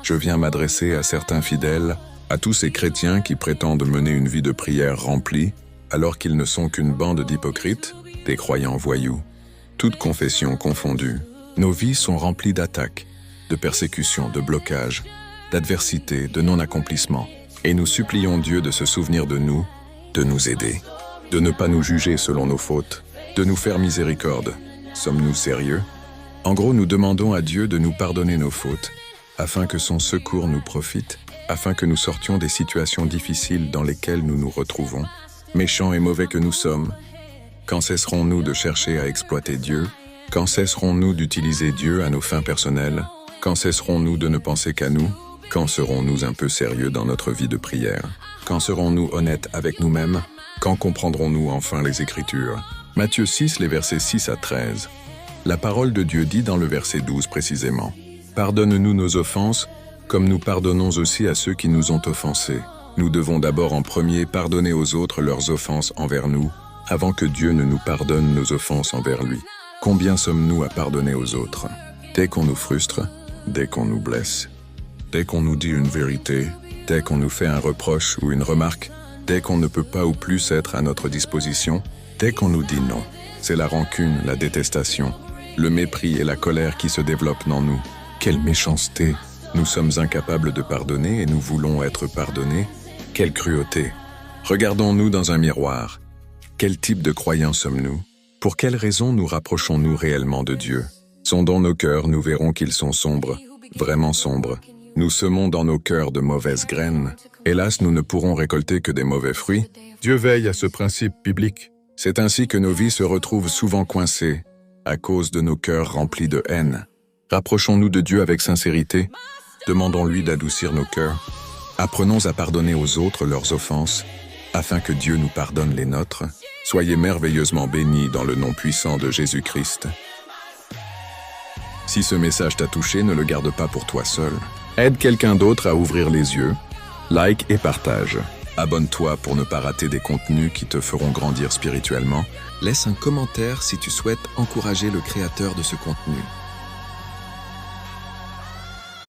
Je viens m'adresser à certains fidèles, à tous ces chrétiens qui prétendent mener une vie de prière remplie, alors qu'ils ne sont qu'une bande d'hypocrites, des croyants voyous. Toutes confessions confondues, nos vies sont remplies d'attaques, de persécutions, de blocages, d'adversités, de non-accomplissement. Et nous supplions Dieu de se souvenir de nous aider, de ne pas nous juger selon nos fautes, de nous faire miséricorde. Sommes-nous sérieux? En gros, nous demandons à Dieu de nous pardonner nos fautes, afin que son secours nous profite, afin que nous sortions des situations difficiles dans lesquelles nous nous retrouvons. Méchants et mauvais que nous sommes, quand cesserons-nous de chercher à exploiter Dieu? Quand cesserons-nous d'utiliser Dieu à nos fins personnelles? Quand cesserons-nous de ne penser qu'à nous? Quand serons-nous un peu sérieux dans notre vie de prière? Quand serons-nous honnêtes avec nous-mêmes? Quand comprendrons-nous enfin les Écritures? Matthieu 6, les versets 6 à 13. La parole de Dieu dit dans le verset 12 précisément: « Pardonne-nous nos offenses, comme nous pardonnons aussi à ceux qui nous ont offensés. » Nous devons d'abord en premier pardonner aux autres leurs offenses envers nous, avant que Dieu ne nous pardonne nos offenses envers lui. Combien sommes-nous à pardonner aux autres? Dès qu'on nous frustre, dès qu'on nous blesse, dès qu'on nous dit une vérité, dès qu'on nous fait un reproche ou une remarque, dès qu'on ne peut pas ou plus être à notre disposition, dès qu'on nous dit non. C'est la rancune, la détestation, le mépris et la colère qui se développent en nous. Quelle méchanceté! Nous sommes incapables de pardonner et nous voulons être pardonnés. Quelle cruauté! Regardons-nous dans un miroir. Quel type de croyants sommes-nous? Pour quelles raisons nous rapprochons-nous réellement de Dieu? Sondons nos cœurs, nous verrons qu'ils sont sombres, vraiment sombres. Nous semons dans nos cœurs de mauvaises graines. Hélas, nous ne pourrons récolter que des mauvais fruits. Dieu veille à ce principe biblique. C'est ainsi que nos vies se retrouvent souvent coincées, à cause de nos cœurs remplis de haine. Rapprochons-nous de Dieu avec sincérité. Demandons-lui d'adoucir nos cœurs. Apprenons à pardonner aux autres leurs offenses, afin que Dieu nous pardonne les nôtres. Soyez merveilleusement bénis dans le nom puissant de Jésus-Christ. Si ce message t'a touché, ne le garde pas pour toi seul. Aide quelqu'un d'autre à ouvrir les yeux. Like et partage. Abonne-toi pour ne pas rater des contenus qui te feront grandir spirituellement. Laisse un commentaire si tu souhaites encourager le créateur de ce contenu.